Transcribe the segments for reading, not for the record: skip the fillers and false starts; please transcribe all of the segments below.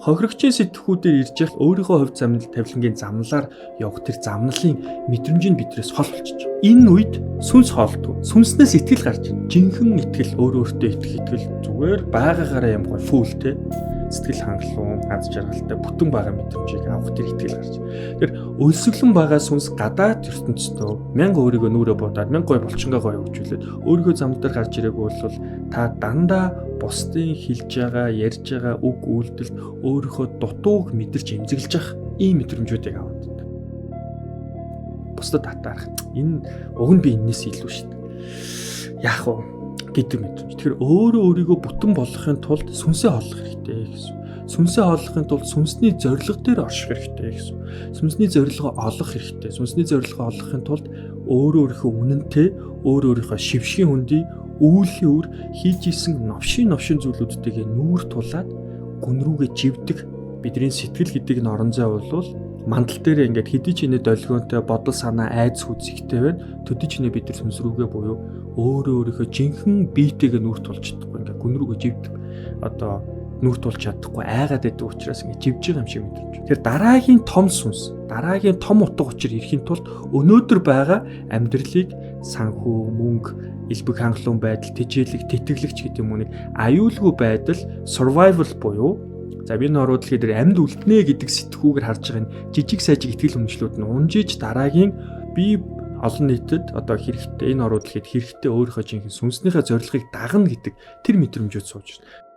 хохирогчийн сэтгхүүдээр ирж явах өөрийнхөө хувь тавилангийн замналаар явах тэр замналын мэдрэмжийг бидрээс хол болчих. Энэ үед сүнс хоолдгүй. Сүнснээс итгэл гарч ийн. Жинхэнэ итгэл өөртөө итгэл зүгээр байгаагаараа юм гой фүүлтэй сэтгэл хангалуун, аз жаргалтай бүтэн байгаа мэдрэмжийг авах тэр итгэл гарч. Тэр өлсгөлэн байгаа сүнс гадаад ертөнцийн мянга өөрийгөө нүрэ бодоод мянга гой болчингоо гой хөгжүүлээд өөрийгөө зам дээр гарч ирээгүй бол та дандаа бусдын хэлж байгаа, ярьж байгаа үг үйлдэлд өөрийнхөө дутууг мэдэрч эмзэглэж явах ийм мэдрэмжүүдийг аваад. Бусдад татаарах. Энэ уг нь би энэс илүү шүү дээ. Яах вэ? Гэдэг мэдрэмж. Тэгэхээр өөрөө өөрийгөө бүтэн болгохын тулд сүнсээ олох хэрэгтэй гэсэн. Сүнсээ олохын тулд сүнсний зорилго дээр орших хэрэгтэй гэсэн. Сүнсний зорилгоо олох хэрэгтэй. Сүнсний зорилгоо олохын тулд өөрийнхөө үнэнтэй, өөрийнхөө шившгийн хөндий, үүлийн үр хийж исэн новшин зүйлүүдтэйгээ нүүр тулаад гүн рүүгээ живдэг бидний сэтгэл гэдэг нь орон зай болвол мандал дээр ингээд хэдий ч инээ долгионтой бодол санаа айц хүзэгтэй байна. Төдий ч инээ бид нар сүнс рүүгээ буюу өөрийнхөө жинхэнэ биетэйгээ нүүр тулж чадахгүй ингээд гүн рүүгээ живдэг. Одоо нүүр тулж чадахгүй айгаад байдаг учраас ингээд живж байгаа юм шиг мэдрэмж. Тэгэхээр дараагийн том сүнс, дараагийн том утга учир ирэхин тулд өнөөдөр байгаа амьдралыг санхүү, мөнгө, элбэг хангалуун байдал, тэжээлэг, тэтгэлэгч гэдэг юм уу нэг аюулгүй байдал, survival буюу за би энэ ороод л амд үлднэ гэдэг сэтгүүгээр харж байгаа энэ жижиг сажиг итгэл үнэмшлүүд нь унжиж дараагийн би олон нийтэд одоо хэрэгтэй энэ ороод л хэрэгтэй өөрийнхөө жинхэнэ сүнснийхээ зорилгыг дагна гэдэг тэр мэдрэмжүүд сууж байна.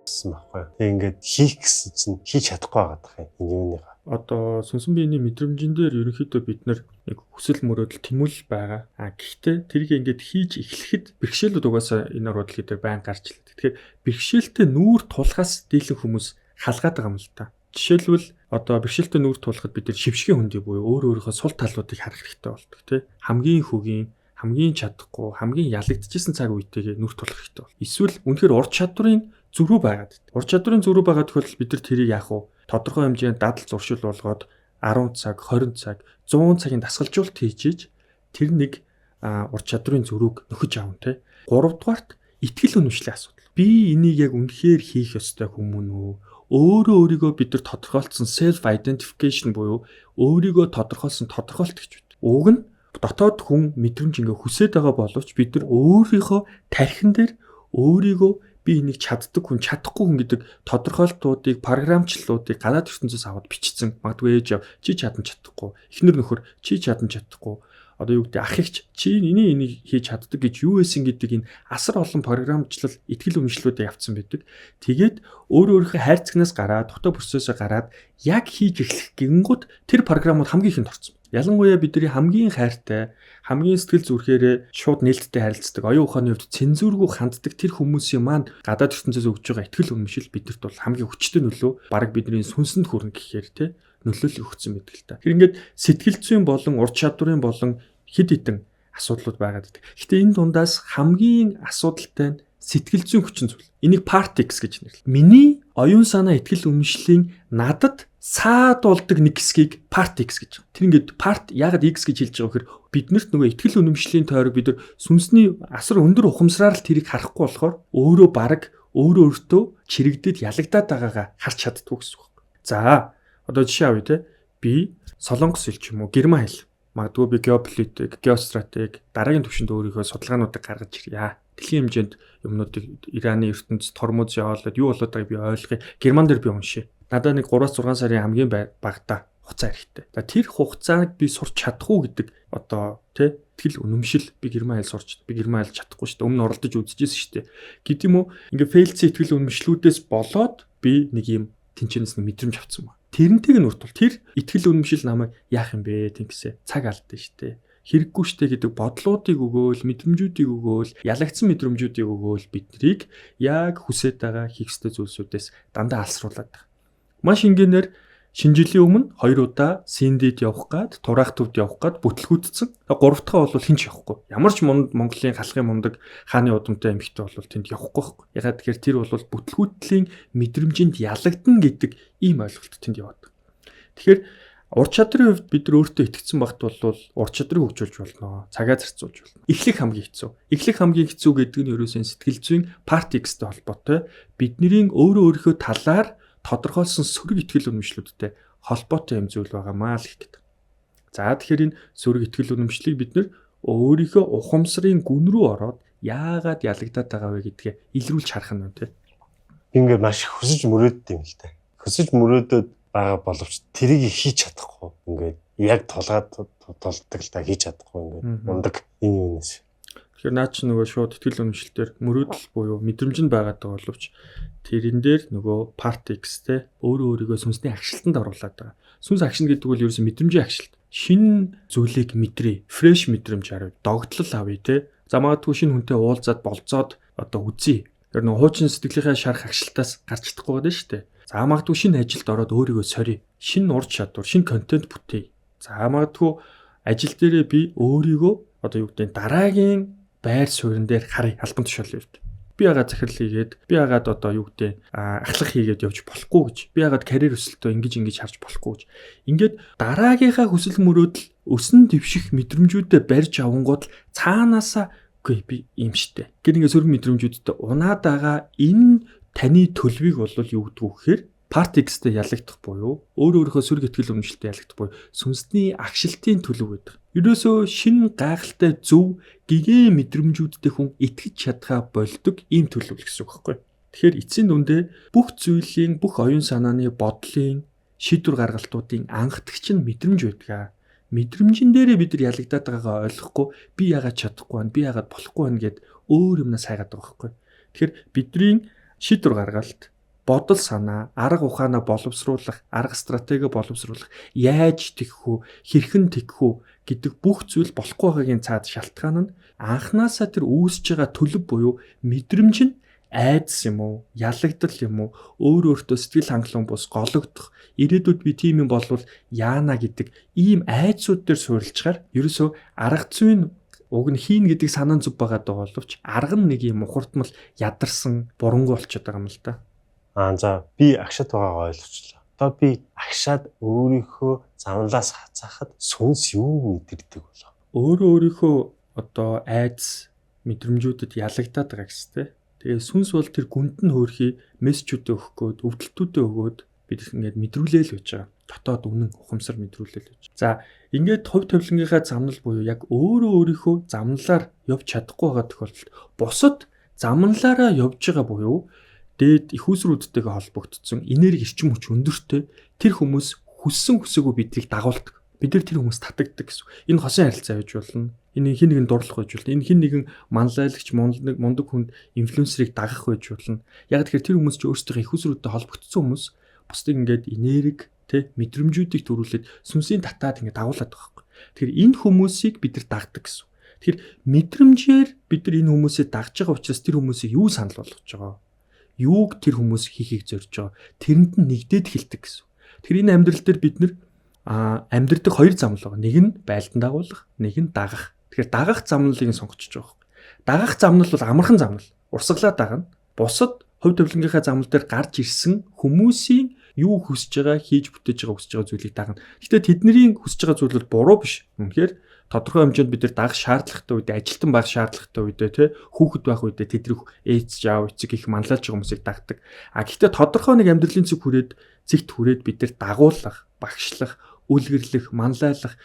Баггүй. Тэг ингээд хийх гэсэн чинь хийж чадахгүй байгаа юм юуныга. Одоо сүнсэн биений мэдрэмжин дээр ерөнхийдөө бид нэг хүсэл мөрөөдөл тэмүүлэл байгаа. Гэхдээ тэрийг ингээд хийж эхлэхэд бэрхшээлүүд угаасаа энэ ороодлыг дээр байн гарч илээ. Тэгэхээр бэрхшээлтэй нүүр тулахаас дийлэн хүмүүс халгаад байгаа юм л та. Жишээлбэл одоо бэрхшээлтэй нүүр тулахад бид нар шившгийн хөндий буюу өөрийнхөө сул талуудыг харах хэрэгтэй болдог тий. Хамгийн хөгийн хамгийн чадахгүй, хамгийн ялагдчихсан цаг үетэйгээ нүүр тулах хэрэгтэй бол. Эсвэл үнэхээр ур чадварын зөрүү байгаад. Ур чадварын зөрүү байгаа тохиолдолд бид нар тэрийг яах вэ? Тодорхой хэмжээнд дадал зуршил болгоод 10 цаг, 20 цаг, 100 цагийн дасгалжуулалт хийж тэр нэг ур чадварын зөрүүг нөхөж аавн те. 3 дугаарт итгэл үнэмшлийн асуудал. Би энийг яг үнэхээр хийх ёстой хүмүүн үү? Өөрийгөө бид нар тодорхойлсон self identification буюу өөрийгөө тодорхойлсон тодорхойлт гэж байна. Уг нь дотоод хүн мэдрэмж ингээ хүсээд байгаа боловч бид нар өөрийнхөө тархин дээр өөрийгөө би энийг чаддаг хүн, чадахгүй хүн гэдэг тодорхойлтуудыг, програмчлалуудыг гадаад ертөнцөөс аваад бичсэн. Магадгүй ээж чи чадан чадахгүй, эхнэр нөхөр чи чадан чадахгүй. Одоо юу гэдэг ах эгч чи энийг хийж чаддаг гэж юу байсан гэдэг энэ асар олон програмчлал, итгэл үнэмшлүүдийг авцсан байдаг. Тэгээд өөрийнхөө хайрцагнаас гараад, дутаа процессоо гараад яг хийж эхлэх гингүүд тэр програмууд хамгийн ихэнд орсон. Ялангуяа бидний хамгийн хайртай, хамгийн сэтгэл зүрхээрээ шууд нээлттэй харилцдаг, оюун ухааны хувьд цензургүй ханддаг тэр хүмүүсийн маань гадаад ертөнцөөс өгж байгаа итгэл үнэмшил бидэрт бол хамгийн хүчтэй нөлөө бараг бидний сүнсэнд хүрнэ гэхээр те нөлөөлөл өгсөн байдаг л та. Тэгэхээр ингээд сэтгэл зүйн болон ур чадварын болон хэд хэдэн асуудлууд байгаад байдаг. Гэхдээ энэ дундаас хамгийн асуудалтай нь сэтгэл зүйн хүчин зүйл. Энийг part X гэж нэрлэдэг. Миний оюун санаа итгэл үнэмшлийн надад саадуулдаг нэг хэсгийг part X гэж байна. Тэр ингээд part ягаад X гэж хэлж байгаа вэхээр биднэрт нөгөө итгэл үнэмшлийн тойрог бид нар сүнсний асар өндөр ухамсараар л тэрийг харахгүй болохоор өөрөө бараг өөртөө чирэгдээд ялагдаад байгаагаа харж чаддгүй гэсэн үг. За одоо жишээ авъя те. Би солонгос хэл ч юм уу герман хэл. Магадгүй би геополитик, геостратеги дараагийн түвшинд өөрийнхөө судалгаануудыг гаргаж ирье. Дэлхийн хэмжээнд юмнуудыг Ираны ертөнцид тормоз явуулаад юу болоод байгааг би ойлгоё. Герман дээр би уншия. Надад нэг 3-6 сарын хамгийн багтаа хугацаа хэрэгтэй. За тэр хугацааг би сурч чадахгүй гэдэг одоо тий итгэл үнэмшил би герман хэл сурч би герман хэл чадахгүй шүү дээ. Өмнө оролдож үзчихсэн шүү дээ. Гэт юм уу ингээ фейлцэн итгэл үнэмшлүүдээс болоод би нэг юм тэнчэнээс нэг мэдрэмж авсан ба. Тэрнтэйг нь уртвал тэр итгэл үнэмшил намайг яах юм бэ тэнгисээ цаг алдсан шүү дээ. Хэрэггүй штэ гэдэг бодлуудыг өгөөл, мэдрэмжүүдийг өгөөл, ялагдсан мэдрэмжүүдийг өгөөл биднийг яг хүсэж байгаа хийх ёстой зүйлсүүдээс дандаа алсруулад байгаа. Маш ингээнээр шинэ жилийн өмнө 2 удаа Синдид явах гад, Тураах төвд явах гад бүтлгүүдсэн. 3 дахь бол хинч явахгүй. Ямар ч Монголын халахын мундаг хааны удамтай эмэгтэй бол тэнд явахгүй байхгүй. Ягаад тэгэхээр тэр бол бүтлгүүдлийн мэдрэмжинд ялагдана гэдэг ийм ойлголт тэнд яваад. Тэгэхээр Ур чадрын хувьд бид нар өөртөө итгэцэн багт бол ур чадрыг хөгжүүлж болно. Цагаа зарцуулж болно. Эхлэх хамгийн хэцүү. Эхлэх хамгийн хэцүү гэдэг нь ерөөсөн сэтгэл зүйн part X-тэй холбоотой. Бидний өөрийнхөө талаар тодорхойлсон сөрөг итгэл үнэмшлүүдтэй холбоотой юм зүйл байгаамаа л гэх гэдэг. За тэгэхээр энэ сөрөг итгэл үнэмшлийг бид нар өөрийнхөө ухамсарын гүн рүү ороод яагаад ялагдаад байгаа вэ гэдгээ илрүүлж харах нь үнэтэй. Ингээ маш хүсэж мөрөөддөг юм л та. Хүсэж мөрөөдөд байгаа боловч тэрийг хийж чадахгүй. Ингээд яг толдог л та хийж чадахгүй ингээд ундаг энэ юунаас. Тэгэхээр наа чи нөгөө шууд итгэл үнэмшилтээр мөрөөдөл буюу мэдрэмж нь байгаад байгаа боловч тэрэн дээр нөгөө part X-тэй өөрийгөө сүнсний агшилтанд оруулаад байгаа. Сүнс агшилт гэдэг бол ерөөсөн мэдрэмжийн агшилт. Шинэ зүйлийг мэдрээ, фреш мэдрэмж харъя, догтлол авъя те. За магадгүй шинэ хүнтэй уулзаад болцоод одоо үзье. Тэр нөгөө хуучин сэтгэлийнхээ шарах агшилтаас гарч чадахгүй байдаг шүү дээ. За магадгүй шинэ ажилд ороод өөрийгөө сорьё. Шинэ ур чадвар, шинэ контент бүтээе. За магадгүй ажил дээрээ би өөрийгөө одоо юу гэдэг дараагийн байр суурин дээр харъя, албан тушаалын үед. Би яагаад захирал хийгээд, би яагаад одоо юу гэдэг ахлах хийгээд явж болохгүй гэж. Би яагаад карьер өсөлтөө ингэж харж болохгүй гэж. Ингээд дараагийнхаа хүсэл мөрөөдөл өсөн дэвших мэдрэмжүүдэд барьж авангууд цаанаасаа үгүй би юм штэ. Гэт ингээд сөрөг мэдрэмжүүдтэй унаад байгаа энэ таны төлөвийг бол юу гэдэг вэ гэхээр part X-тэй ялагдах буюу өөрийнхөө сөрөг итгэл үнэмшилтэй ялагдах буюу сүнсний агшилтын төлөв гэдэг. Ерөөсөө шинэ гайхалтай зөв гэгэн мэдрэмжүүдтэй хүн итгэж чадхаа болдог ийм төлөв гэсэн үг байхгүй. Тэгэхээр эцсийн дүндээ бүх зүйлийн, бүх оюун санааны, бодлын, шийдвэр гаргалтуудын анхдагч нь мэдрэмж байдаг. Мэдрэмжин дээрээ бид нар ялагдаад байгаагаа ойлгохгүй би яагаад чадахгүй байна, би яагаад болохгүй байна гэд өөр юмнаас хайгаад байгаа байхгүй. Тэгэхээр бидний шийдвэр гаргалт, бодол санаа, арга ухаанаа боловсруулах, арга стратеги боловсруулах, яаж тэгэх үү, хэрхэн тэгэх үү гэдэг бүх зүйл болохгүй байгаагийн цаад шалтгаан нь анханасаа тэр үүсэж байгаа төлөв буюу мэдрэмж нь айдас юм уу, ялагдал юм уу, өөртөө сэтгэл хангалуун бус гологдох, ирээдүйд би тийм юм болвол яана гэдэг ийм айдсууд дээр суурилчаар ерөөсөө арга зүйн уг нь хийн гэдэг санаан зүв байгаад байгаа боловч арга нь нэг юм ухартмал ядарсан бурангүй болчиход байгаа юм л да. За би агшаад байгаагаа ойлгочлаа. Одоо би агшаад өөрийнхөө замналаас хацаахад сүнс юу мэдэрдэг болов? Өөрийнхөө одоо айдас мэдрэмжүүдэд ялагдаад байгаа гэжтэй. Тэгээ сүнс бол тэр гүнд нь хөөрхий мессежүүдээ өгөх гээд, өвдөлтүүдээ өгөөд бид ингээд мэдрүүлээл байж байгаа. Дотоод үнэн ухамсар мэдрүүлээл байж. За ингээд хувь тавилангийнхаа замнал буюу яг өөрийнхөө замналаар явж чадахгүй байгаа тохиолдолд бусад замналаараа явж байгаа буюу дээд их усруудтайгаа холбогдсон энерги эрчим хүч өндөртэй тэр хүмүүс хүссэн хүсээгүй биднийг дагуулдаг. Бид нар тэр хүмүүс татагддаг гэсэн. Энэ хосын харилцаа байж болно. Энэ хин нэгэн дурлах байж болно. Энэ хин нэгэн манлайлагч мундаг хүнд инфлюенсерийг дагах байж болно. Яг тэгэхээр тэр хүмүүс ч өөрсдөө их усруудтай холбогдсон хүмүүс бусдыг ингээд энерги мэдрэмжүүдийг төрүүлээд сүнсийн татаад ингээд дагуулдаг байхгүй. Тэгэхээр энэ хүмүүсийг бид нар дагдаг гэсэн. Тэгэхээр мэдрэмжээр бид нар энэ хүмүүсээ дагж байгаа учраас тэр хүмүүсийг юу санал болгож байгаа? Юуг тэр хүмүүс хийхийг зорж байгаа? Тэрэнд нь нэгдээд эхэлдэг гэсэн. Тэгэхээр энэ амьдрал дээр бид нар амьдрдаг хоёр замнал байгаа. Нэг нь байлдан дагуулах, нэг нь дагах. Тэгэхээр дагах замналыг сонгочихж байгаа байхгүй. Дагах замнал бол амархан замнал. Урсгалаа дагна. Бусад хувь тавилангийнхаа замнал дээр гарч ирсэн хүмүүсийн юу хүсэж байгаа, хийж бүтээж байгаа хүсэж байгаа зүйлийг дагна. Гэхдээ тэдний хүсэж байгаа зүйл бол буруу биш. Үнэхээр тодорхой хэмжээнд бид нар дагах шаардлагатай үед, ажилтан байх шаардлагатай үедээ, хүүхэд байх үедээ тэдний ээж, аав, эцэг их манлайлж байгаа хүмүүсийг дагдаг. Гэхдээ тодорхой нэг амьдралын зэгт хүрээд бид нар дагуулах, багшлах, үлгэрлэх, манлайлах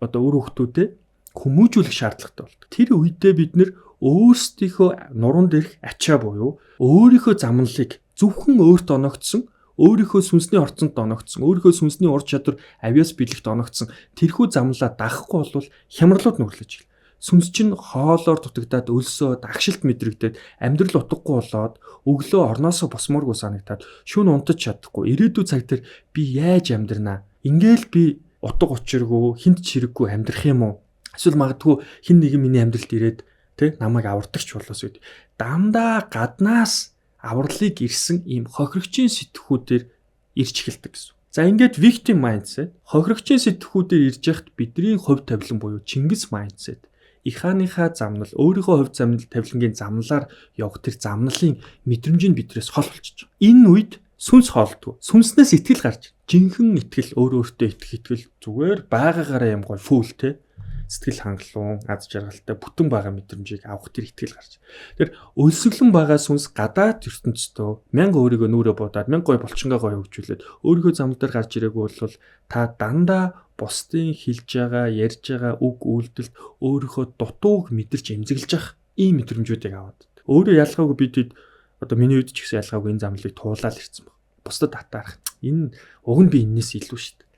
одоо өөр хүмүүстэй хүмүүжүүлэх шаардлагатай болдог. Тэр үедээ бид нар өөрсдийнхөө нуруунд ирэх ачаа буюу өөрийнхөө замналыг зөвхөн өөрт оногдсон, өөрийнхөө сүнсний орцонд оногдсон, өөрийнхөө сүнсний ур чадвар авьяас биелэгт оногдсон тэрхүү замналаа дагахгүй бол хямралууд нүрлэж ирнэ. Сүнс чинь хоолоор дутагдаад өлсөөд агшилт мэдрэгдээд амьдрал утгагүй болоод өглөө орноосоо босмооргүй санагтаад шөнө унтаж чадахгүй ирээдүйн цаг дээр би яаж амьдрнаа? Ингээл би утга учиргүй хинт чирэггүй амьдрах юм уу? Эсвэл магадгүй хин нэгэн миний амьдралд ирээд намайг авардагч болоос үед дандаа гаднаас авралыг ирсэн ийм хохирогчийн сэтгхүүдээр ирж эхэлдэг гэсэн. За ингээд victim mindset хохирогчийн сэтгхүүдээр ирж яхад бидний хувь тавилан буюу Чингис mindset их хааныхаа замнал өөрийнхөө хувь замнал тавилангийн замналаар явах тэр замналын мэдрэмж нь бидрээс хол болчихж байгаа. Энэ үед сүнс хоолддог. Сүнснээс итгэл гарч. Жинхэнэ итгэл өөртөө итгэл зүгээр байгаагаараа юм гол фүүл те. Сэтгэл хангалуун, аз жаргалтай бүтэн байгаа мэдрэмжийг авах тэр итгэл гарч. Тэр өлсгөлэн байгаа сүнс гадаад ертөнцийн мянга өөрийгөө нүрэ бодоод мянга гой болчингоо гой хөгжүүлээд өөрийгөө зам дээр гарч ирээгүй бол та дандаа бусдын хэлж байгаа, ярьж байгаа үг үйлдэлд өөрийнхөө дутууг мэдэрч эмзэглэж явах ийм мэдрэмжүүдийг аваад. Өөрөө ялгаагүй бид одоо миний үед ч гэсэн ялгаагүй энэ замлыг туулаад ирсэн баг. Бусдад татаарах. Энэ уг нь би энэс илүү шүү дээ.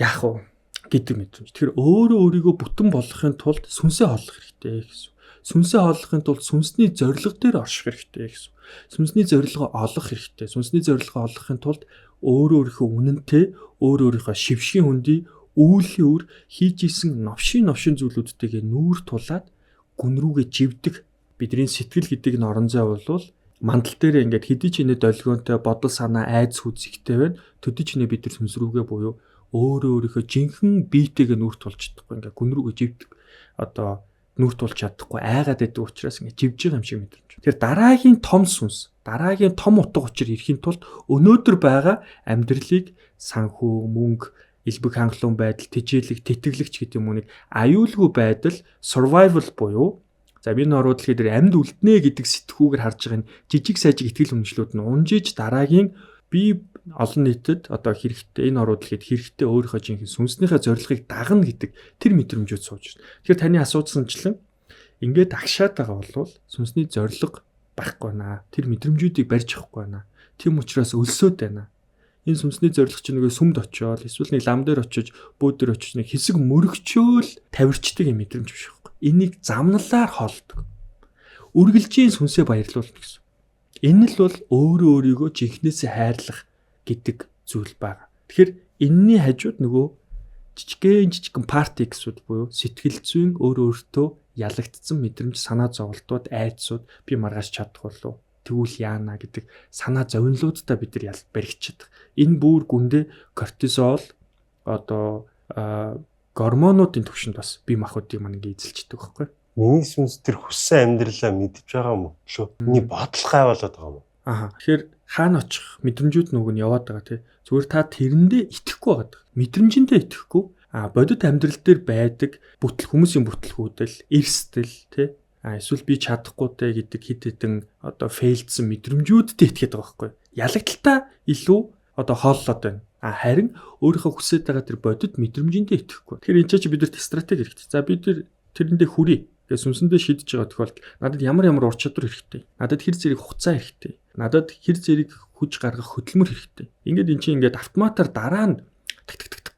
Яах вэ? Гэдэг мэдрэмж. Тэгэхээр өөрөө өөрийгөө бүтэн болгохын тулд сүнсээ хооллох хэрэгтэй гэсэн. Сүнсээ хооллохын тулд сүнсний зорилго дээр орших хэрэгтэй гэсэн. Сүнсний зорилгоо олох хэрэгтэй. Сүнсний зорилгоо олохын тулд өөрийнхөө үнэнтэй, өөрийнхөө шившгийн хөндий, үүлийн үр хийж исэн новшин зүйлүүдтэйгээ нүүр тулаад гүн рүүгээ живдэг. Бидний сэтгэл гэдэг нь орон зай болвол мандал дээр ингээд хэдий ч инээ долгионтой бодол санаа айц хүзэгтэй байна. Төдий ч инээ бид нар сүнс рүүгээ буюу өөрийнхөө жинхэнэ биетэйгээ нүүр тулж чадахгүй ингээд гүн рүүгээ живдэг. Одоо нүүр тулж чадахгүй айгаад байдаг учраас ингээд живж байгаа юм шиг мэдрэмж. Тэгэхээр дараагийн том сүнс, дараагийн том утга учир ирэхин тулд өнөөдөр байгаа амьдралыг санхүү, мөнгө, элбэг хангалуун байдал, тэжээлэг, тэтгэлэгч гэдэг юм уу нэг аюулгүй байдал, survival буюу за би энэ орууд дэлхийд амьд үлднэ гэдэг сэтгүүгээр харж байгаа энэ жижиг сажиг ихтгэл үнэмшлүүд нь унжиж дараагийн би олон нийтэд одоо хэрэгтэй энэ орууд дэлхийд хэрэгтэй өөрийнхөө жинхэнэ сүнснийхээ зорилгыг дагна гэдэг тэр мэдрэмжүүд сууж байна. Тэгэхээр таны асуудсанчлан ингээд агшаад байгаа бол сүнсний зорилго байхгүй наа. Тэр мэдрэмжүүдийг барьж авахгүй байна. Тэм учраас өлсөд байна. Энэ сүнсний зорилго чинь нөгөө сүмд очиод эсвэл нэг лам дээр очиж бүүд дээр очиж нэг хэсэг мөрөгчөөл тавирчдаг юм мэдрэмж биш байхгүй. Энийг замналаар хоолдог. Үргэлжийн сүнсээ баярлуулна гэсэн. Энэ л бол өөрөө өөрийгөө жинхнээсээ хайрлах гэдэг зүйл байгаа. Тэгэхээр энэний хажууд нөгөө жижигхэн партиксүүд буюу сэтгэл зүйн өөртөө ялагдсан мэдрэмж, санаа зовлтууд, айдсууд би маргааш чадах болов тэгвэл яана гэдэг санаа зовнилуудтай бид нар баригчдаг. Энэ бүр гүндээ кортизол одоо гормонуудын түвшинд бас бие махбодыг маань ингэ эзэлждэг байхгүй. Миний сүнс тэр хүссэн амьдралаа мэдж байгаа юм уу? Миний бодол гайвуулаад байгаа юм уу? Аа. Тэгэхээр хаана очих мэдрэмжүүд нүг нь яваад байгаа тий. Зүгээр та тэрэндээ итгэхгүй байгаа. Мэдрэмжиндээ итгэхгүй. Бодит амьдрал дээр байдаг хүмүүсийн бүтлгүүдэл, эрсдэл тий. Эсвэл би чадахгүйтэй гэдэг хит хитэн одоо фейлдсэн мэдрэмжүүдтэй итгээд байгаа байхгүй. Ялагдaltaа илүү одоо хооллоод байна. Харин өөрийнхөө хүсэж байгаа тэр бодит мэдрэмжиндээ итгэхгүй. Тэгэхээр энэ ч бид нарт стратеги хэрэгтэй. За бид тэрэндээ хүрээ. Тэгээ сүнсэндээ шийдэж байгаа тохиолдолд надад ямар ур чадвар хэрэгтэй. Надад хэр зэрэг хугацаа хэрэгтэй. Надад хэр зэрэг хүч гаргах хөдөлмөр хэрэгтэй. Ингээд эн чинь ингээд автоматар дараа нь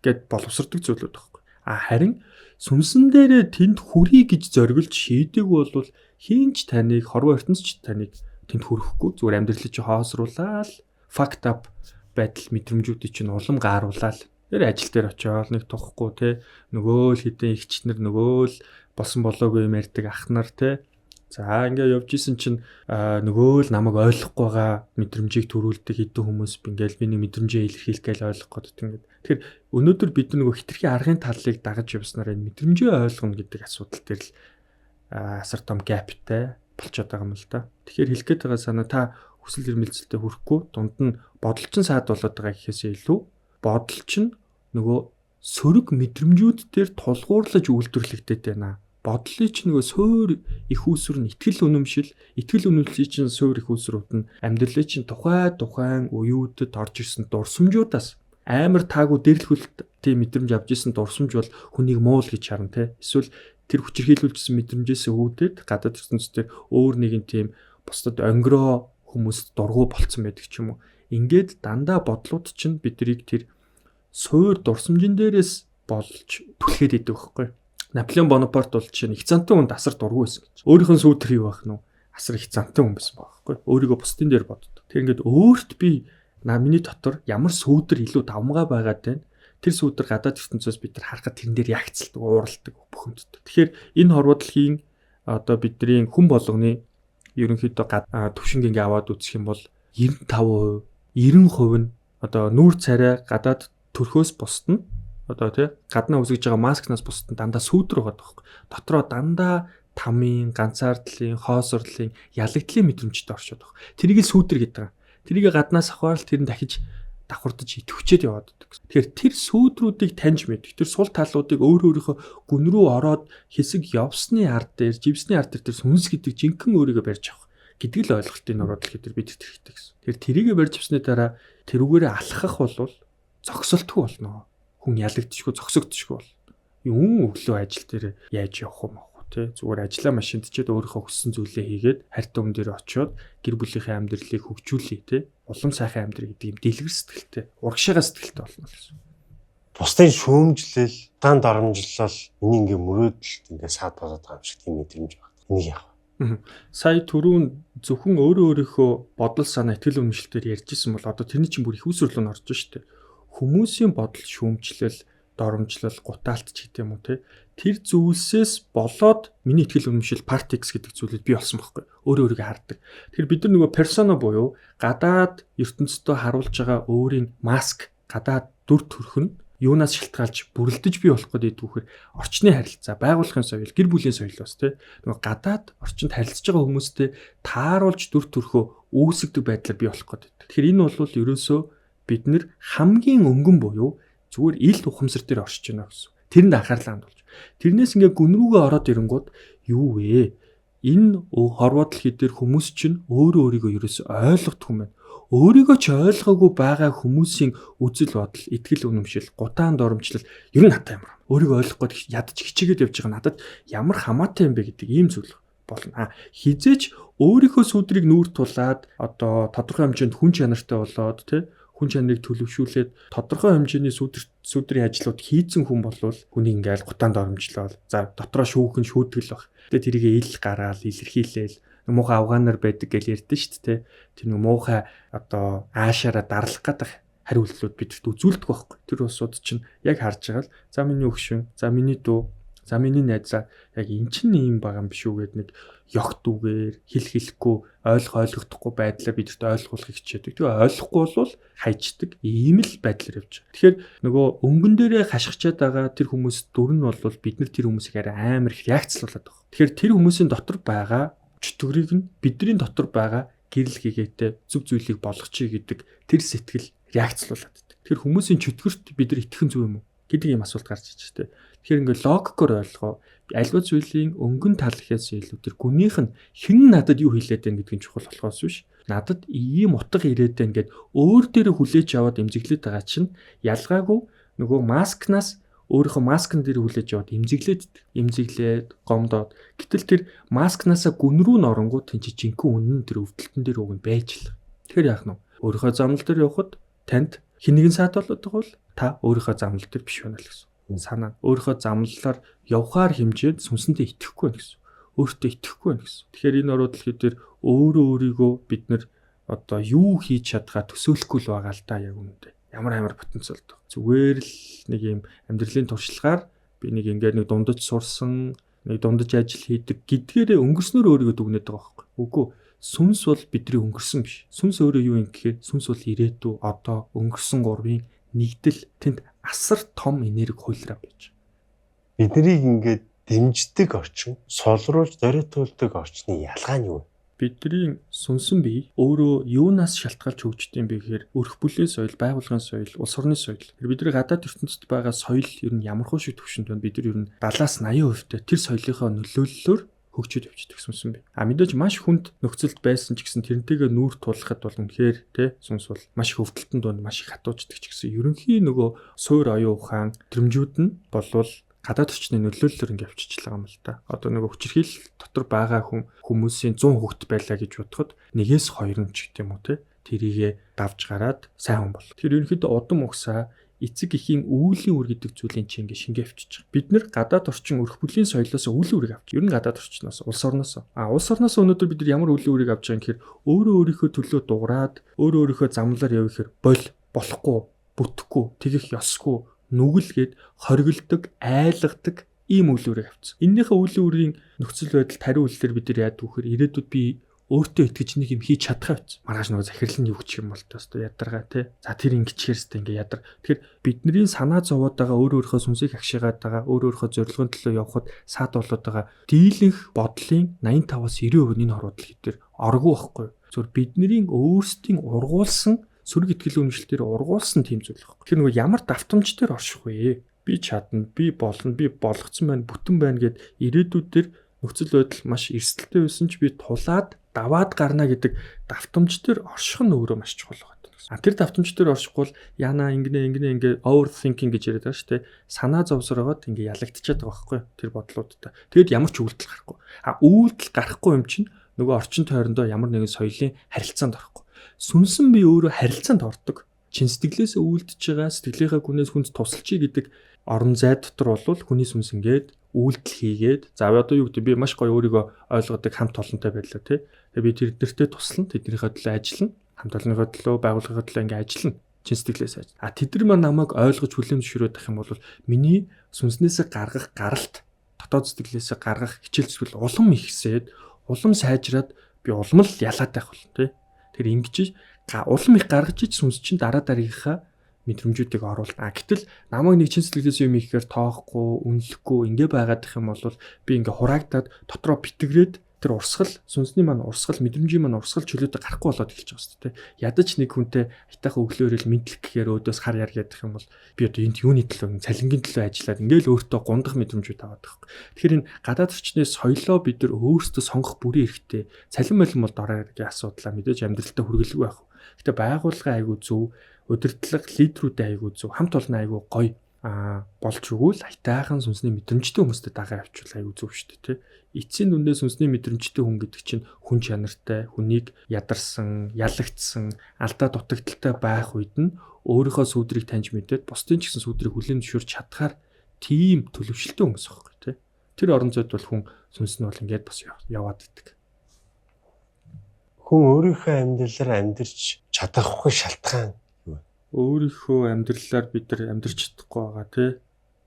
гэд боловсрдог зүйлүүд байхгүй. Харин сүнсэн дээрээ тэнд хүрээ гэж зориглож шийдээгүй бол хинч таныг хорвоо ертөнцч таныг тэнд хүрэхгүй зүгээр амьдралыг чи хоосруулаад fucked up байдал мэдрэмжүүдийг чинь улам гааруулаад тэр ажил дээр очиод нэг тухгүй те нөгөө л хідэн ихчнэр нөгөө л болсон болоогүй юм ярьдаг ах нар те за ингээ явж исэн чинь нөгөө л намайг ойлгохгүй байгаа мэдрэмжийг төрүүлдэг хэдэн хүмүүс ингээл миний мэдрэмжээ илэрхийлэх гээл ойлгох гэдэг ингээд тэгэхээр өнөөдөр бид нөгөө хитрхи аргын талыг дагаж явснаар энэ мэдрэмжээ ойлгоно гэдэг асуудал дээр л асар том гэптэй болчиход байгаа юм л да. Тэгэхээр хэлэх гээд байгаа санаа та хүсэл эрмэлзэлтэй хүрэхгүй дунд нь бодолчин саад болоод байгаа гэхээсээ илүү бодолчин нөгөө сөрөг мэдрэмжүүд дээр тулгуурлаж үйлдвэрлэгдээд байна. Бодлыг ч нөгөө суур их үүсвэр нь итгэл үнэмшлийн чинь суур их үүсвэрүүд нь амьдралын чинь тухайн үеүүдэд орж ирсэн дурсамжуудаас амар таагүй дэрлэхүлт тийм мэдрэмж авч ирсэн дурсамж бол хүнийг муул гэж харна те. Эсвэл тэр хүчирхийлүүлжсэн мэдрэмжээс үүдээд гадаад ертөнцийн өөр нэгэн тийм бусдад онгироо хүмүүст дургу болцсон байдаг ч юм уу. Ингээд дандаа бодлууд чинь бидрийг тэр суур дурсамжин дээрээс болж түлхээд идэв байхгүй. Наполеон Бонапарт бол чинь их цантан хүнд асар дургүй байсан гэж. Өөрийнх нь сүүдэр юу байх нь вэ? Асар их цантан хүн байсан байхгүй. Өөрийгөө бусдын дээр боддог. Тэр ингээд өөрт би миний дотор ямар сүүдэр илүү давмгай байгаад байна. Тэр сүүдэр гадаад ертөнцөөс бид нар харахад тэрэн дээр ягцалдаг, ууралдаг, бухимддаг. Тэгэхээр энэ хорвоодлын одоо бидний хүн болгоны ерөнхийдөө төвшинг ингээ аваад үзэх юм бол 95%, 90% нь одоо нүүр царай гадаад төрхөөс бусд нь одоо тий гаднаа үсгэж байгаа маскнаас бусд нь дандаа сүүдэр байгаа байхгүй. Дотроо дандаа тамийн, ганцаардлын, хоосорлын, ялагдлын мэдрэмжтэй оршоод байгаа. Тэрийг л сүүдэр гэдэг. Тэрийг гаднаас авахаар тэр нь дахиж давхардаж идэвчээд яваад байдаг. Тэгэхээр тэр сүүдрүүдийг таньж мэдэх, тэр сул талуудыг өөрийнхөө гүн рүү ороод хэсэг явсны ард дээр, живсний ард дээр тэр сүнс гэдэг жинхэнэ өөрийгөө барьж авах гэдэг л ойлголтын нуруудлах гэдэг бид хэрэгтэй гэсэн. Тэгэхээр тэрийгэ барьж авсны дараа тэрүүгээрээ алхах бол зогсолтгүй болно. Хүн ялагдчихгүй, зогсогдчихгүй бол. Юун өглөө ажил дээр яаж явах юм бэ? Зүгээр ажиллаа машинд чид өөрийнхөө хүссэн зүйлээ хийгээд харьт өмнө дээр очиод гэр бүлийнхээ амьдралыг хөгжүүлээ те. Улам сайхан амьдрал гэдэг юм дэлгэр сэтгэлтэй, урагшаага сэтгэлтэй болно гэсэн. Бусдын шүүмжлэл, дан дарамжлал энийг ингээ мөрөөдөлт ингээ саад болоод байгаа юм шиг тийм мэдрэмж байна. Энийг яах вэ? Сая түрүүн зөвхөн өөрийнхөө бодол санаа итгэл үнэмшилтээр ярьжсэн бол одоо тэрний чинь бүр их усрлуу нь орж штэ. Хүмүүсийн бодол шүүмжлэл, доромжлол, гутаалт ч гэдэг юм уу те. Тэр зүйлсээс болоод миний итгэл үнэмшил Partix гэдэг зүйлийг бий болсон байхгүй. Өөрийгөө хардаг. Тэгэхээр бид нар нөгөө персона буюу гадаад ертөнцийн харуулж байгаа өөрийн маск, гадаад дүр төрх нь юунаас шалтгаалж бүрлдэж бий болох гэдэг түүхээр орчны харилцаа, байгууллагын соёл, гэр бүлийн соёл бас те. Нөгөө гадаад орчинд харилцаж байгаа хүмүүстэй тааруулж дүр төрхөө үүсгдэг байдлаар бий болох гэдэг. Тэгэхээр энэ бол ерөөсөө бид нар хамгийн өнгөн буюу зүгээр ил ухамсар дээр оршиж байна гэсэн. Тэрэнд анхаарлаа хандуулж. Тэрнээс ингээ гүн рүүгээ ороод ирэнгүүт юу вэ? Энэ хорвоо дэлхий дээр хүмүүс чинь өөрийгөө ерөөсөө ойлгохгүй юм байна. Өөрийгөө ч ойлгоогүй байгаа хүмүүсийн үзэл бодол, итгэл үнэмшил, гутаан доромжлол ер нь хатаа ямар. Өөрийгөө ойлгохгүй ядаж хичээгээд явж байгаа надад ямар хамаатай юм бэ гэдэг ийм зүйл болно. Хизээч өөрийнхөө сүдрийг нүүр тулаад одоо тодорхой хэмжээнд хүн чанартай болоод тий хүн чанарыг төлөвшүүлээд тодорхой хэмжээний сүдрийн ажлууд хийцэн хүн болвол хүний ингээл гутаан доромжлол. За дотроо шүүхэн шүүтгэл баг. Тэгээ тэрийг ил гараал, илэрхийлээл муухай афганаар байдаг гэж ярьдэн шүү дээ. Тэр нэг муухай одоо аашаараа дарлах гэдэг хариултлууд бидэрт үзүүлдэг байхгүй. Тэр усуд чинь яг харж байгаа л за миний өгшин, за миний дүү, за миний найзаа яг эн чинь юм байгаа юм биш үү гэд нэг ёгт үгээр хэлэхгүй ойлгохдохгүй байдлаар бидэрт ойлгуулахыг хичээдэг. Тэгээ ойлгохгүй бол хайчдаг ийм л байдлаар явж байгаа. Тэгэхээр нөгөө өнгөн дээрээ хашгичаад байгаа тэр хүмүүс дүр нь бол бид нар тэр хүмүүсийг арай амар их реакцлуулад байгаа. Тэгэхээр тэр хүмүүсийн дотор байгаа чөтгөрийг нь бидний дотор байгаа гэрэл хийгээтэй зөв зүйлийг болгочих гэдэг тэр сэтгэл реакцлуулад байдаг. Тэр хүмүүсийн чөтгөрт бид нар итгэх зүг юм уу гэдэг ийм асуулт гарч иж тээ. Тэгэхээр ингээ логикоор ойлгоо альва зүйлийн өнгөн тал гэхээс илүү тэр гүнийх нь хэн надад юу хэлээд байна гэдгийг чухал болохоос биш. Надад ийм утга ирээд байна гэд өөр дээрээ хүлээж аваад эмзэглээд байгаа чинь ялгаагүй нөгөө маскнаас өөрийнхөө маскн дээр хүлээж аваад эмзэглээд гомдоод гэтэл тэр маскнаасаа гүн рүү н оронгууд тэн чи жинхэнэ үнэн тэр өвдөлтөн дээр уг нь байж л. Тэгэхээр яах нь өөрийнхөө замнал дээр явхад танд хинэгэн саад болоод байгаа бол та өөрийнхөө замнал дээр биш байна л гэсэн. Санаа өөрийнхөө замналаар явхаар хэмжээд сүнсэндээ итгэхгүй байна гэсэн. Өөртөө итгэхгүй байна гэсэн. Тэгэхээр энэ оруу дэлхий дээр өөрийгөө бид нар одоо юу хийж чадгаа төсөөлөхгүй л байгаа л да яг үнэндээ. Ямар потенциалтай. Зүгээр л нэг юм амьдралын туршлагаар би нэг ингээд нэг дундаж сурсан, нэг дундаж ажил хийдэг гэдгээрээ өнгөрснөөр өөрийгөө дүгнээд байгаа байхгүй. Үгүй сүнс бол бидний өнгөрсөн биш. Сүнс өөрөө юу юм гэхээр сүнс бол ирээдүй, одоо өнгөрсөн гурвын нэгдэл тэнд асар том энерги хуйлраа байж. Биднийг ингээд дэмждэг орчин, солруулж зориулдаг орчны ялгаа нь юу вэ? Бидний сүнсэн бие өөрөө юунаас шалтгаалж хөгждөг юм бэ гэхээр өрх бүлийн соёл, байгууллагын соёл, улс орны соёл. Бидний гадаад ертөнцид байгаа соёл ер нь ямар хөө шиг төвшөнд байна. Бид нар ер нь 70-80% тэр соёлынхоо нөлөөллөөр хөгжиж явж байгаа сүнсэн бие. Мэдээж маш хүнд нөхцөлд байсан ч гэсэн тэрнтэйгээ нүүр тулахад бол үнэхээр те сүнс бол маш их өвдөлтөнд донд маш их хатууждаг ч гэсэн ерөнхий нөгөө суур оюун ухаан төрөмжүүд нь болвол гадаад орчны нөлөөллөөр ингэ явчихж байгаа юм л та. Одоо нэг хүчирхийл дотор байгаа хүмүүсийн 100 хүүхэд байлаа гэж бодоход нэгээс хоёр нь ч гэдэг юм уу те тэрийгэ давж гараад сайн хүн бол. Тэр ерөнхийдөө удам угсаа эцэг эхийн үүлийн үр гэдэг зүйлийн чинь ингэ шингээ авчиж байгаа. Бид нэр гадаад орчин өрх бүлийн соёлоос үүлийн үрийг авч. Ер нь гадаад орчноос, улс орноос. Улс орноос өнөөдөр бид нар ямар үүлийн үрийг авч байгаа юм гэхээр өөрөө өөрийнхөө төлөө дуурайд, өөрөө өөрийнхөө замлаар явах хэрэг болохгүй, бүтэхгүй, тэгэх ёсгүй нүгэлгээд хоригддаг, айлгадаг ийм үйл үрийг авчихсан. Эннийхээ үйл үрийн нөхцөл байдал тариу үйлдэлээр бид нар яадаг вөхөр ирээдүйд би өөртөө итгэж нэг юм хийж чадхаа биз. Маргааш нөгөө захирал нь юу гэх юм бол тоо ядаргаа тий. За тэр ингэчээрстэй ингээ ядар. Тэгэхээр бидний санаа зовоод байгаа өөрийнхөө сүнсийг агшигаад байгаа, өөрийнхөө зорилгын төлөө явхад саад болоод байгаа дийлэнх бодлын 85-аас 90% энэ хорвоо дэлхий дээр оргүй байхгүй. Зөвхөн бидний өөрсдийн ургуулсан сөрөг итгэл үнэмшлэлээр ургуулсан тийм зүйл байхгүй. Тэр нөгөө ямар давтамж дээр орших вэ? Би чадна, би болно, би болгоцсон байна, бүтэн байна гэд ирээдүйдээр нөхцөл байдал маш эрсдэлтэй байсан ч би тулаад даваад гарна гэдэг давтамж дээр орших нь өөрөө маш чухал байна. Тэр давтамж дээр оршихгүй бол яана ингээ overthinking гэж яриад байгаа шүү дээ. Санаа зовсорогоод ингээ ялагдчихад байгаа байхгүй тэр бодлуудтай. Тэгэд ямар ч үйлдэл гарахгүй. Үйлдэл гарахгүй юм чинь нөгөө орчин тойрондоо ямар нэгэн соёлын харилцаанд орохгүй. Сүнсэн би өөрөө харилцаанд ордог. Чин сэтгэлээс үйлдэж байгаа сэтгэлийнхаа гүнээс хүнд тусалчий гэдэг орон зай дотор бол хүний сүнс ингээд үйлдэл хийгээд за одоо юу гэдэг би маш гоё өөрийгөө ойлгодог хамт олонтой байлаа тий. Тэгээ би тэднэртэй туслана, тэднийхээ төлөө ажиллана. Хамт олонныхоо төлөө байгууллагын төлөө ингээ ажиллана. Чин сэтгэлээс ажил. Тэд нар намайг ойлгож хүлээн зөвшөөрөх юм бол миний сүнснээсээ гаргах гаралт, дотоод сэтгэлээсээ гаргах хичээл зүйл улам ихсээд, улам сайжраад би улам л ялаад байх болно тий. Тэр ингэж улам их гаргаж ич сүнс чинь дараа дараагийнхаа мэдрэмжүүдийг оруулна. Гэтэл намайг нэг чин сэтгэлээс юм ихээр тоохгүй, үнэлэхгүй ингээ байгаад их юм бол би ингээ хураагдаад дотроо битгэрээд тэр урсгал, сүнсний маань урсгал, мэдрэмжийн маань урсгал чөлөөтэй гарахгүй болоод эхэлж байгаа шүү дээ. Ядаж нэг хүнтэй айтайхан өглөөрөл мэдлэг гэхээр өөдөөс хар яар гэдэг юм бол би одоо энд юуны төлөө, цалингийн төлөө ажиллаад ингээл өөртөө гундах мэдрэмжүүд аваад байгаа. Тэгэхээр энэ гадаад орчны соёлоо бид нар өөрсдөө сонгох бүрийн хэрэгтэй. Цалин болон бол доройгийн асуудлаа мэдээж амьдралтаа хүргэлгүй байх. Гэтэ байгууллагын айгуу зөв, удирдлага лидерүүдээ айгуу зөв, хамт олон айгуу гоё болж өгвөл айтайхан сүнсний мэдрэмжтэй хүмүүстэй дагаа явуул айгуу зөв шүү дээ тий. Эцсийн дүндээ сүнсний мэдрэмжтэй хүн гэдэг чинь хүн чанартай, хүнийг ядарсан, ялагдсан, алдаа дутагдaltaй байх үед нь өөрийнхөө сүудрийг таньж мэдээд бусдын ч гэсэн сүудрийг хүлээн зөвшөөрч чадхаар тийм төлөвшөлттэй хүмүүс байхгүй тий. Тэр орон зайд бол хүн сүнс нь бол ингээд бас яваад идэг. Хүн өөрийнхөө амьдралаар амьдарч чадахгүй шалтгаан өөрийнхөө амьдралаар бид нар амьдарч чадахгүй байгаа тий.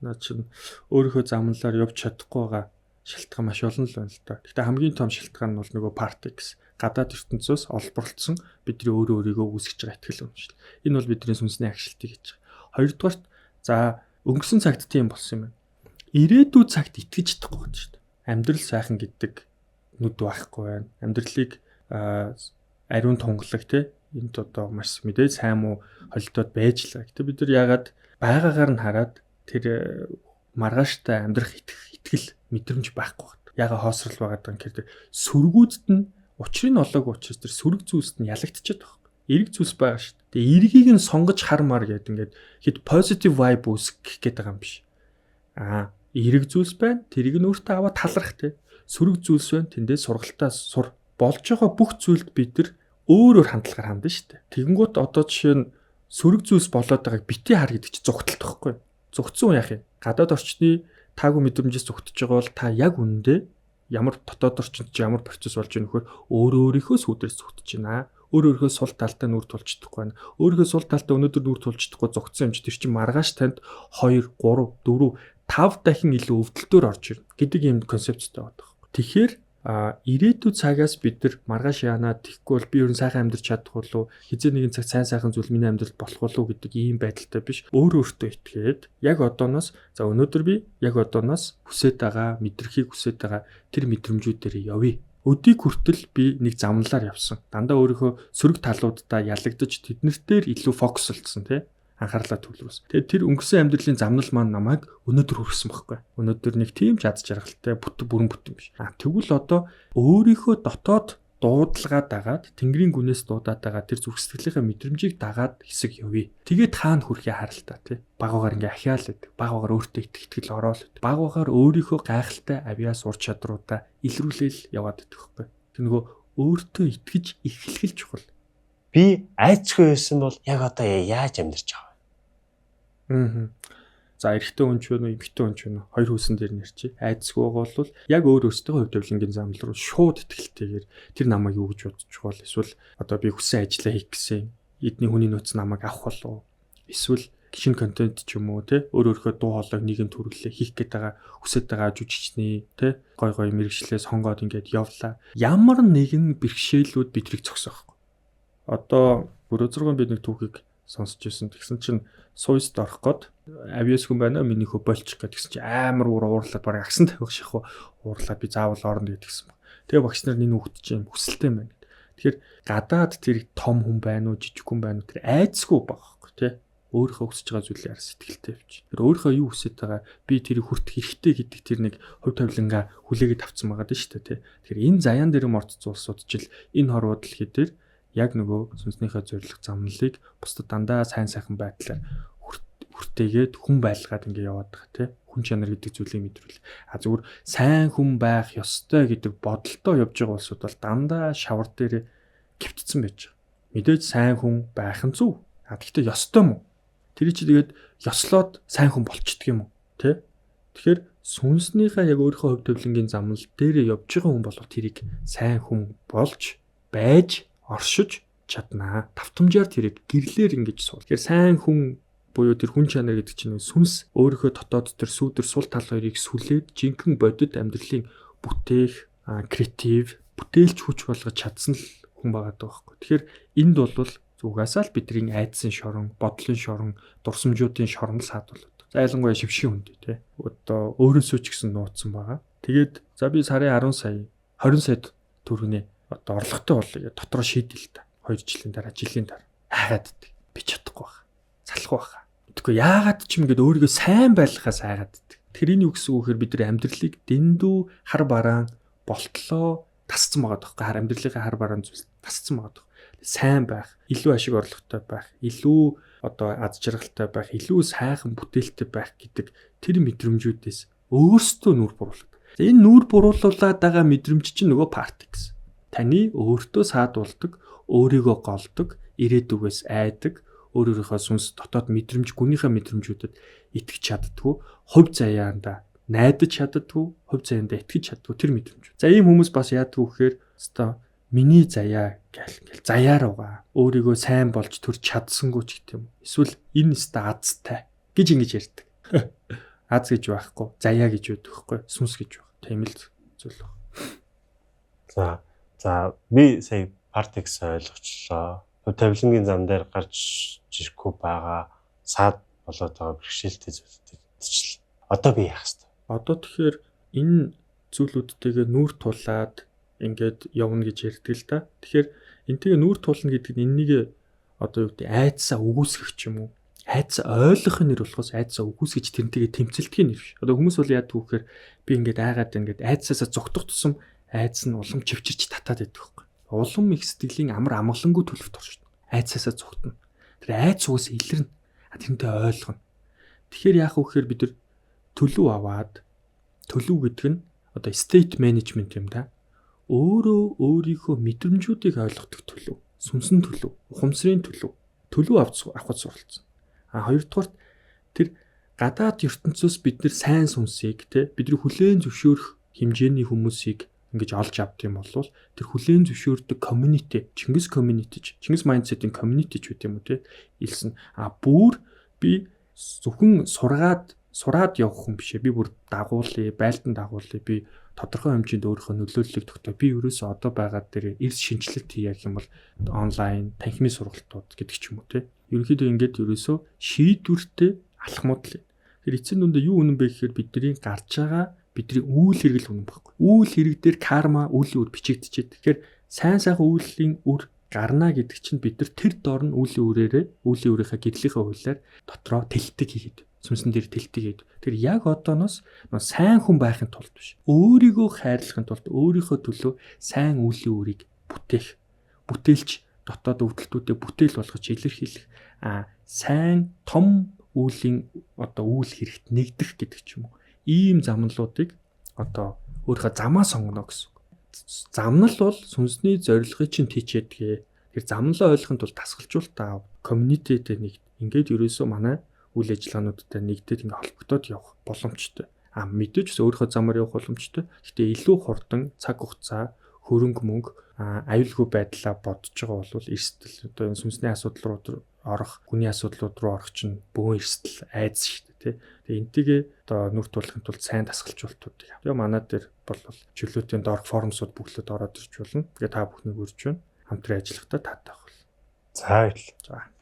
Наа чинь өөрийнхөө замналаар явж чадахгүй байгаа шалтгаан маш олон л байна л да. Гэхдээ хамгийн том шалтгаан нь бол нөгөө партикс. Гадаад ертөнцөөс олборлцсон бидний өөрийгөө үүсгэж байгаа итгэл үнэмшил. Энэ бол бидний сүнсний агшилтыг гэж байгаа. Хоёрдугаарт за өнгөрсөн цагт тийм болсон юм байна. Ирээдүйд цагт итгэж чадахгүй байна шүү дээ. Амьдрал сайхан гэдэг нүд байхгүй байна. Амьдралыг ариун тунгалаг тий энд одоо маш мэдээ сайн муу холилдоод байж л. Гэтэ бид нар яагаад байгаагаар нь хараад тэр маргааштай амьдрах итгэл мэдрэмж байхгүй байна. Яагаад хоосрол байгаад байгаа юм гэхээр сөргүүдд нь учрыг олоогүй учраас тэр сөрөг зүйлсд нь ялагдчихад байна. Эрэг зүйлс байгаа шүү дээ. Тэгээ эргийг нь сонгож хармаар гэдэг ингээд хэд positive vibe үүсгэх гээд байгаа юм биш. Эрэг зүйлс байна. Тэрийг нь өөртөө аваад талрах тий. Сөрөг зүйлс байна. Тэндээ сургалтаас сур. Болж байгаа бүх зүйлд бид нар өөрөөр хандлагаар хандна шүү дээ. Тэгэнгүүт одоо жишээ нь сөрөг зүйлс болоод байгааг бити хар гэдэг чинь зүгтэлт байхгүй. Зүгтсэн уу яах юм? Гадаад орчны таагүй мэдрэмжээс зүгтэж байгаа бол та яг үнэндээ ямар дотоод орчинд ч ямар процесс болж байгаа нөхөр өөрийнхөө сүудрээс зүгтэж байна. Өөрийнхөө сул талдаа нүр тулж чадахгүй байна. Өөрийнхөө сул талдаа өнөөдөр нүр тулж чадахгүй зүгтсэн юм чи тэр чинь маргааш танд 2, 3, 4, 5 дахин илүү өвдөлтөөр орж ирнэ гэдэг юм концепцтэй байдаг. Тэгэхээр ирээдүйд цагаас бид нар маргааш яанаа тэхгүй бол би ер нь сайхан амьдарч чадах болов хизээ нэгэн цаг сайхан зүйл миний амьдралд болох болов гэдэг ийм байдалтай биш өөртөө итгээд яг одооноос за өнөөдөр би яг одооноос хүсэж байгаа мэдрэхийг хүсэж байгаа тэр мэдрэмжүүдээр явъя. Өдийг хүртэл би нэг замналаар явсан. Дандаа өөрийнхөө сөрөг талуудаа ялагдаж тэднэртээр илүү фокуслцсан тий анхаарлаа төвлөрүүлсэн. Тэгээд тэр өнгөрсөн амьдралын замнал маань намайг өнөөдөр хүргэсэн байхгүй. Өнөөдөр нэг тийм чад жаргалтай бүрэн бүтэн биш. Тэгвэл одоо өөрийнхөө дотоод дуудлагаа дагаад Тэнгэрийн гүнээс дуудаад байгаа тэр зүрх сэтгэлийнхээ мэдрэмжийг дагаад хэсэг явъя. Тэгээд хаана хүрэхээ харалтаа тий. Багуугаар ингээ ахиал гэдэг. Багуугаар өөртөө итгэл ороол гэдэг. Багуугаар өөрийнхөө гайхалтай авьяас ур чадруудаа илрүүлээл яваад идэх байхгүй. Тэр нөгөө өөртөө итгэж эхлэх л чухал. Би айцгүй байсан бол яг одоо яаж амьдарч байгаа вэ? За эрэгтэй хүн ч вэ, эмэгтэй хүн ч вэ хоёр хүсэн дээр нэрчээ. Айцгүй байгаа бол яг өөр өөртөө хувь тавилангийн замнал руу шууд итгэлтэйгээр тэр намайг юу гэж бодчих бол эсвэл одоо би хүссэн ажиллаа хийх гэсэн эдний хүний нөөц намайг авах болов эсвэл шинэ контент ч юм уу те өөрөөхөө дуу хоолойг нийгэмд хүргэлээ хийх гээд байгаа хүсэж байгаа жүжигчний те гой мэрэгчлээс хонгоод ингээд явлаа. Ямар нэгэн бэрхшээлүүд бидрийг зогсоох. Одоо бүр өдрөгөн би нэг түүхийг сонсч ирсэн. Тэгсэн чинь суйст орох гээд авиас хүн байна миний хөө болчих гээд тэгсэн чинь амар уурлаад бараг агсан тавих шахуу уурлаад би заавал орно гэдгийгсэн баг. Тэгээ багш нар энэ хүүхэд чинь хүсэлтэй байна. Тэгэхээр гадаад тэр том хүн байна уу, жижиг хүн байна уу тэр айцгүй байгаа байхгүй тий. Өөрийнхөө хүсэж байгаа зүйлээр сэтгэлтэй явж. Тэр өөрийнхөө юу хүсэж байгаа би тэрийг хүртэх хэрэгтэй гэдэг тэр нэг хувь тавилангаа хүлээгээд авцсан байгаа дээ шүү дээ тий. Тэгэхээр энэ заяан дээр мордц улсууд ч энэ хорвоо дэлхий дээр яг нөгөө сүнснийхээ зорилго замналыг бусдад дандаа сайн сайхан байдлаар хүртээгээд хүн байлгаад ингэ яваад байгаа тий. Хүн чанар гэдэг зүйлийг мэдрүүл. Зүгээр сайн хүн байх ёстой гэдэг бодолтой явж байгаа улсууд бол дандаа шавар дээр гівтцсэн байж байгаа. Мэдээж сайн хүн байх нь зөв. Гэхдээ ёстой мó? Тэр чи тэгээд ёслоод сайн хүн болчдөг юм уу? Тэ? Тэгэхээр сүнснийхээ яг өөрийнхөө хувь тавилангийн замнал дээр явж байгаа хүн бол тэрийг сайн хүн болж байж оршиж чаднаа. Давтамжаар тэрийг гэрлэр ингэж суул. Тэгэхээр сайн хүн буюу тэр хүн чанар гэдэг чинь сүнс өөрийнхөө дотоод тэр сүүдэр сул тал хоёрыг сүлээд жинхэнэ бодит амьдралын бүтээх, креатив, бүтээлч хүч болгож чадсан л хүн байгаа даа байхгүй. Тэгэхээр энд бол угаасаа л бидний айдсан шорон, бодлын шорон, дурсамжуудын шорон л саадуулдаг. За ялангуяа шившин хүнд тий. Одоо өөрөөсөө ч гэсэн нууцсан байгаа. Тэгээд за би сарын 10 сая 20 сая төгрөгийн одоо орлоготой болъё. Дотроо шийдэл та. 2 жилийн дараа, жилийн дараа. Хайгаад идэх. Би чадахгүй байх. Салах байх. Тэгэхгүй яагаад ч юм гээд өөрийгөө сайн байлгахаас хайгаад идэх. Тэрийн юу гэсэн үг гэхээр бид нар амьдралыг дэндүү хар бараан болтлоо тасцсан байгаа тоххой. Хар амьдралынхаа хар бараан зүйлс тасцсан байгаа. Сайн байх, илүү ашиг орлоготой байх, илүү одоо аз жаргалтай байх, илүү сайхан бүтээлтэй байх гэдэг тэр мэдрэмжүүдээс өөрсдөө нүур буруулдаг. Энэ нүур буруулуулаад байгаа мэдрэмж чинь нөгөө парт гэсэн. Таны өөртөө саадуулдаг, өөрийгөө голдог, ирээдүгээс айдаг, өөрийнхөө сүнс дотоод мэдрэмж, гүнийхээ мэдрэмжүүдэд итгэж чаддгүй, хувь заяанда найдаж чаддгүй, хувь заяанда итгэж чаддгүй тэр мэдрэмж. За ийм хүмүүс бас яадгүй гэхээр өстой миний заяа гэл заяар байгаа. Өөрийгөө сайн болж төр чадсангүй ч гэх юм. Эсвэл энэ өстой азтай гэж ингэж ярьдаг. Аз гэж байхгүй, заяа гэж байдаг байхгүй, сүнс гэж байна. Тийм л зүйл байна. За би сая партикс ойлгочлоо. Хувь тавилангийн зам дээр гарч ирэхгүй байгаа саад болоод байгаа бэрхшээлтэй зүйлүүд чинь одоо би яах вэ? Одоо тэгэхээр энэ зүйлүүдтэйгээ нүүр тулаад ингээд явна гэж ярьдаг л да. Тэгэхээр энтэйгээ нүүр тулна гэдэг нь энэнийг одоо юу гэдэг айдсаа үгүйсгэх ч юм уу. Айдсаа ойлгохын нэр болохоос айдсаа үгүйсгэж тэрнтэйгээ тэмцэлтгийн нэр биш. Одоо хүмүүс бол яадаг вэ гэхээр би ингээд айгаад ингээд айдсаасаа зүгтөх тусам айдс нь улам чивчирч татаад байдаг байхгүй. Улам их сэтгэлийн амар амгалангүй төлөвт оршин. Айдсаасаа зүгтна. Тэр айдс уус илэрнэ. Тэрнтэй ойлгоно. Тэгэхээр яах вэ гэхээр бид нар төлөв аваад төлөв гэдэг нь одоо state management юм да. Өөрөө өөрийнхөө мэдрэмжүүдийг ойлгодог төлөв, сүнсэн төлөв, ухамсарын төлөв авахд суралцсан. Хоёрдугаарт тэр гадаад ертөнцөөс бид нар сайн сүнсийг бидний хүлээн зөвшөөрөх хэмжээний хүмүүсийг ингэж олж авд юм бол тэр хүлээн зөвшөөрдөг community, Чингис mindset-ийн community ч үт юм уу илсэн. Бүр би зөвхөн сураад явах хүн бишээ. Би бүр дагуулъя, байлдан дагуулъя. Би тодорхой хэмжээнд өөрийнхөө нөлөөллийг тогтоо. Би ерөөсөө одоо байгаа дээр эрс шинжилэлт хийх юм бол онлайн танхимын сургалтууд гэдэг ч юм уу Ерөнхийдөө ингэж ерөөсөө шийдвэртэй алхмууд л. Тэр эцсийн дүндээ юу үнэн бэ гэхээр бидний гарч байгаа бидний үйл хэрэгэл үнэн баггүй. Үйл хэрэг дээр карма үлийн үр бичигдчихэд. Тэгэхээр сайн сайхан үеийн үр гарна гэдэг чинь бид нар тэр дор нь үлийн үрийнхээ гэрлийнхээ хуулиар дотроо тэлдэг хийгээд сүнсэн дээр тэлдэг хийгээд. Тэр яг одооноос сайн хүн байхын тулд биш. Өөрийгөө хайрлахын тулд өөрийнхөө төлөө сайн үлийн үрийг бүтээлч дотоод өвдөлтүүдэд бүтээл болгож илэрхийлэх сайн том үйл хэрэгт нэгдэх гэдэг ч юм уу. Ийм замналуудыг одоо өөрийнхөө замаа сонгоно гэсэн. Замнал бол сүнсний зорилгыг чинь тийчээдгээ. Тэр замналаа ойлгохын тулд тасгалжуулалт community-тэй ингээд ерөөсөө манай үйл ажиллагаануудтай нэгдээд ингээд холбогдоод явах боломжтой. Мэдээж өөрийнхөө замаар явах боломжтой. Гэхдээ илүү хурдан цаг хугацаа, хөрөнгө мөнгө, аюулгүй байдлаа бодож байгаа бол эрсдэл одоо энэ сүнсний асуудал руу орох, хүний асуудлууд руу орох чинь бөөн эрсдэл айдас шүү дээ. Тэгээ энтэйгээ одоо нүрт тулахын тулд сайн тасгалжуулалтууд яа. Тэгээ манай дээр бол чөлөөтийн доор форумсууд бүхлөд ороод ирж болно. Тэгээ та бүхнийг үрж байна. Хамтран ажиллахдаа таатай байх бол. За.